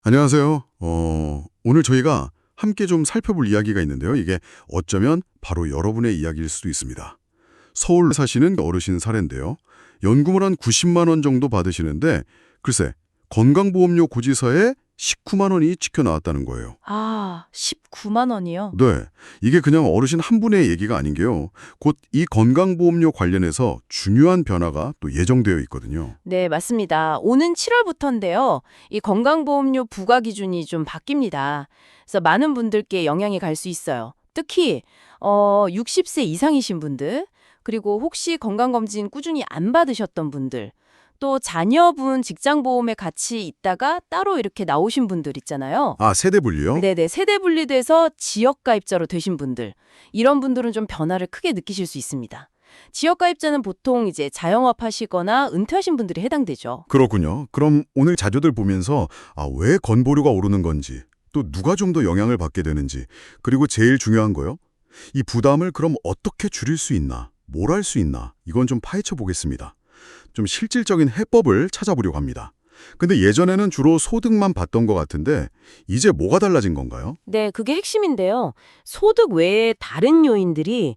안녕하세요. 오늘 저희가 함께 좀 살펴볼 이야기가 있는데요. 이게 어쩌면 바로 여러분의 이야기일 수도 있습니다. 서울 사시는 어르신 사례인데요. 연금을 한 90만 원 정도 받으시는데 글쎄 건강보험료 고지서에 19만 원이 찍혀 나왔다는 거예요. 아, 19만 원이요? 네, 이게 그냥 어르신 한 분의 얘기가 아닌 게요. 곧 이 건강보험료 관련해서 중요한 변화가 또 예정되어 있거든요. 네, 맞습니다. 오는 7월부터인데요. 이 건강보험료 부과 기준이 좀 바뀝니다. 그래서 많은 분들께 영향이 갈 수 있어요. 특히 60세 이상이신 분들, 그리고 혹시 건강검진 꾸준히 안 받으셨던 분들, 또 자녀분 직장보험에 같이 있다가 따로 이렇게 나오신 분들 있잖아요. 아, 세대 분리요? 네네, 세대 분리돼서 지역가입자로 되신 분들, 이런 분들은 좀 변화를 크게 느끼실 수 있습니다. 지역가입자는 보통 이제 자영업하시거나 은퇴하신 분들이 해당되죠. 그렇군요. 그럼 오늘 자료들 보면서 왜 건보료가 오르는 건지, 또 누가 좀 더 영향을 받게 되는지, 그리고 제일 중요한 거요. 이 부담을 그럼 어떻게 줄일 수 있나, 뭘 할 수 있나, 이건 좀 파헤쳐 보겠습니다. 좀 실질적인 해법을 찾아보려고 합니다. 근데 예전에는 주로 소득만 봤던 것 같은데 이제 뭐가 달라진 건가요? 네, 그게 핵심인데요. 소득 외에 다른 요인들이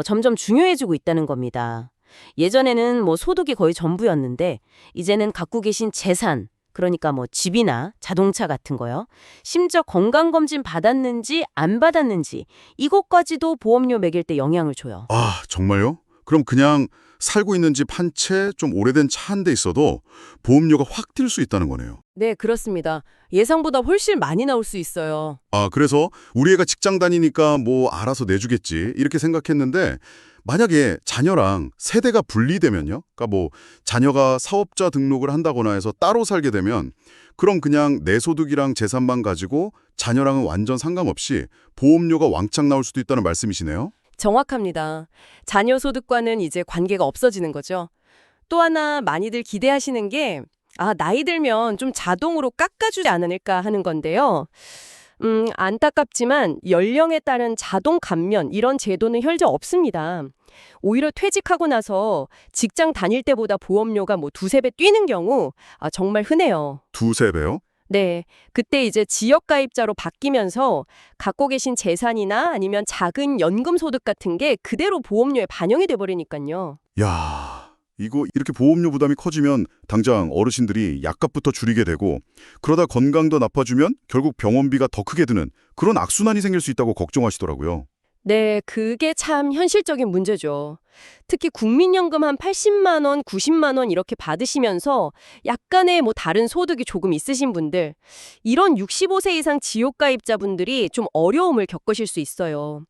점점 중요해지고 있다는 겁니다. 예전에는 뭐 소득이 거의 전부였는데 이제는 갖고 계신 재산, 그러니까 뭐 집이나 자동차 같은 거요. 심지어 건강검진 받았는지 안 받았는지 이것까지도 보험료 매길 때 영향을 줘요. 아, 정말요? 그럼 그냥 살고 있는 집 한 채, 좀 오래된 차 한 대 있어도 보험료가 확 뛸 수 있다는 거네요. 네, 그렇습니다. 예상보다 훨씬 많이 나올 수 있어요. 아, 그래서 우리 애가 직장 다니니까 뭐 알아서 내주겠지 이렇게 생각했는데 만약에 자녀랑 세대가 분리되면요? 그러니까 뭐 자녀가 사업자 등록을 한다거나 해서 따로 살게 되면 그럼 그냥 내 소득이랑 재산만 가지고 자녀랑은 완전 상관없이 보험료가 왕창 나올 수도 있다는 말씀이시네요? 정확합니다. 자녀 소득과는 이제 관계가 없어지는 거죠. 또 하나 많이들 기대하시는 게, 나이 들면 좀 자동으로 깎아주지 않을까 하는 건데요. 안타깝지만 연령에 따른 자동 감면 이런 제도는 현재 없습니다. 오히려 퇴직하고 나서 직장 다닐 때보다 보험료가 뭐 두세 배 뛰는 경우 정말 흔해요. 두세 배요? 네, 그때 이제 지역가입자로 바뀌면서 갖고 계신 재산이나 아니면 작은 연금 소득 같은 게 그대로 보험료에 반영이 돼버리니까요. 야, 이거 이렇게 보험료 부담이 커지면 당장 어르신들이 약값부터 줄이게 되고 그러다 건강도 나빠지면 결국 병원비가 더 크게 드는 그런 악순환이 생길 수 있다고 걱정하시더라고요. 네, 그게 참 현실적인 문제죠. 특히 국민연금 한 80만 원, 90만 원 이렇게 받으시면서 약간의 뭐 다른 소득이 조금 있으신 분들, 이런 65세 이상 지역가입자분들이 좀 어려움을 겪으실 수 있어요.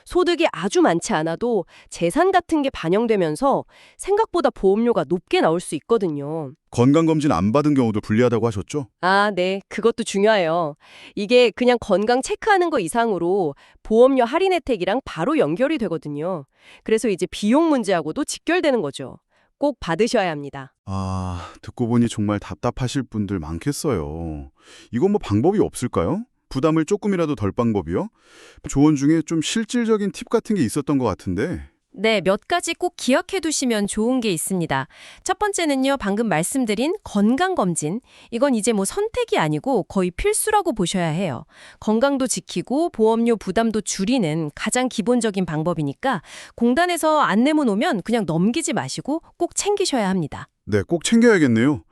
소득이 아주 많지 않아도 재산 같은 게 반영되면서 생각보다 보험료가 높게 나올 수 있거든요. 건강검진 안 받은 경우도 불리하다고 하셨죠? 네. 그것도 중요해요. 이게 그냥 건강 체크하는 거 이상으로 보험료 할인 혜택이랑 바로 연결이 되거든요. 그래서 이제 비용 문제하고도 직결되는 거죠. 꼭 받으셔야 합니다. 아, 듣고 보니 정말 답답하실 분들 많겠어요. 이건 뭐 방법이 없을까요? 부담을 조금이라도 덜 방법이요? 조언 중에 좀 실질적인 팁 같은 게 있었던 것 같은데. 네, 몇 가지 꼭 기억해 두시면 좋은 게 있습니다. 첫 번째는요, 방금 말씀드린 건강검진. 이건 이제 뭐 선택이 아니고 거의 필수라고 보셔야 해요. 건강도 지키고 보험료 부담도 줄이는 가장 기본적인 방법이니까 공단에서 안내문 오면 그냥 넘기지 마시고 꼭 챙기셔야 합니다. 네, 꼭 챙겨야겠네요.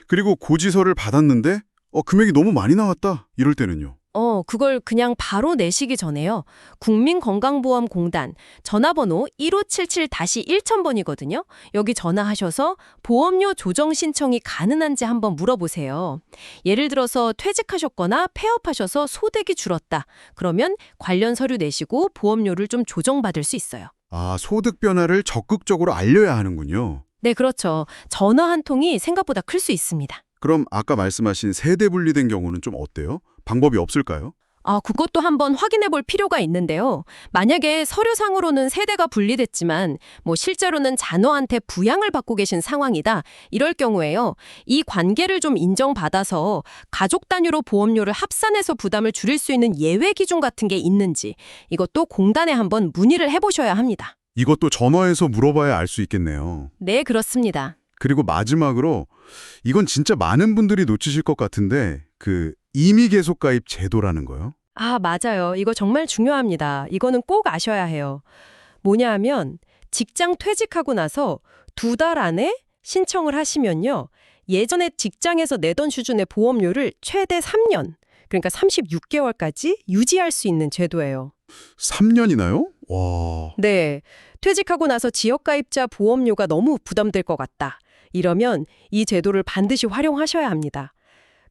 그리고 고지서를 받았는데 금액이 너무 많이 나왔다. 이럴 때는요. 그걸 그냥 바로 내시기 전에요. 국민건강보험공단 전화번호 1577-1000번이거든요. 여기 전화하셔서 보험료 조정 신청이 가능한지 한번 물어보세요. 예를 들어서 퇴직하셨거나 폐업하셔서 소득이 줄었다. 그러면 관련 서류 내시고 보험료를 좀 조정받을 수 있어요. 아, 소득 변화를 적극적으로 알려야 하는군요. 네, 그렇죠. 전화 한 통이 생각보다 클 수 있습니다. 그럼 아까 말씀하신 세대 분리된 경우는 좀 어때요? 방법이 없을까요? 그것도 한번 확인해 볼 필요가 있는데요. 만약에 서류상으로는 세대가 분리됐지만 뭐 실제로는 자녀한테 부양을 받고 계신 상황이다. 이럴 경우에요. 이 관계를 좀 인정받아서 가족 단위로 보험료를 합산해서 부담을 줄일 수 있는 예외 기준 같은 게 있는지 이것도 공단에 한번 문의를 해보셔야 합니다. 이것도 전화해서 물어봐야 알 수 있겠네요. 네, 그렇습니다. 그리고 마지막으로 이건 진짜 많은 분들이 놓치실 것 같은데 그 임의 계속 가입 제도라는 거요? 아, 맞아요. 이거 정말 중요합니다. 이거는 꼭 아셔야 해요. 뭐냐 하면 직장 퇴직하고 나서 2달 안에 신청을 하시면요. 예전에 직장에서 내던 수준의 보험료를 최대 3년, 그러니까 36개월까지 유지할 수 있는 제도예요. 3년이나요? 와. 네. 퇴직하고 나서 지역가입자 보험료가 너무 부담될 것 같다. 이러면 이 제도를 반드시 활용하셔야 합니다.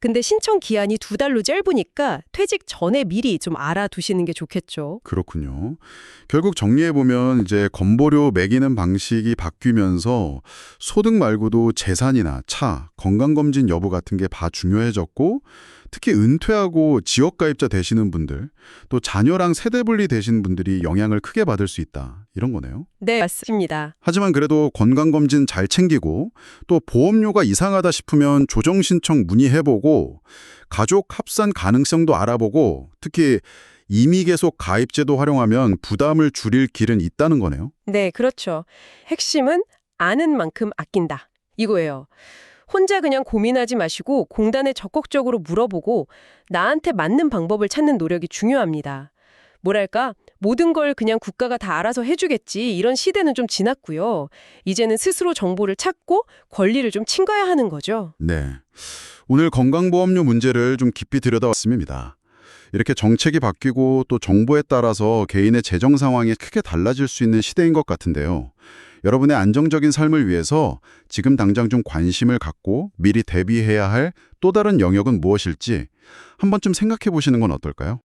근데 신청 기한이 2달로 짧으니까 퇴직 전에 미리 좀 알아두시는 게 좋겠죠. 그렇군요. 결국 정리해보면 이제 건보료 매기는 방식이 바뀌면서 소득 말고도 재산이나 차, 건강검진 여부 같은 게 다 중요해졌고 특히 은퇴하고 지역가입자 되시는 분들 또 자녀랑 세대분리 되신 분들이 영향을 크게 받을 수 있다. 이런 거네요. 네, 맞습니다. 하지만 그래도 건강검진 잘 챙기고 또 보험료가 이상하다 싶으면 조정 신청 문의해보고 가족 합산 가능성도 알아보고 특히 임의 계속 가입제도 활용하면 부담을 줄일 길은 있다는 거네요. 네, 그렇죠. 핵심은 아는 만큼 아낀다. 이거예요. 혼자 그냥 고민하지 마시고 공단에 적극적으로 물어보고 나한테 맞는 방법을 찾는 노력이 중요합니다. 뭐랄까, 모든 걸 그냥 국가가 다 알아서 해주겠지 이런 시대는 좀 지났고요. 이제는 스스로 정보를 찾고 권리를 좀 챙겨야 하는 거죠. 네. 오늘 건강보험료 문제를 좀 깊이 들여다봤습니다. 이렇게 정책이 바뀌고 또 정보에 따라서 개인의 재정 상황이 크게 달라질 수 있는 시대인 것 같은데요. 여러분의 안정적인 삶을 위해서 지금 당장 좀 관심을 갖고 미리 대비해야 할 또 다른 영역은 무엇일지 한 번쯤 생각해 보시는 건 어떨까요?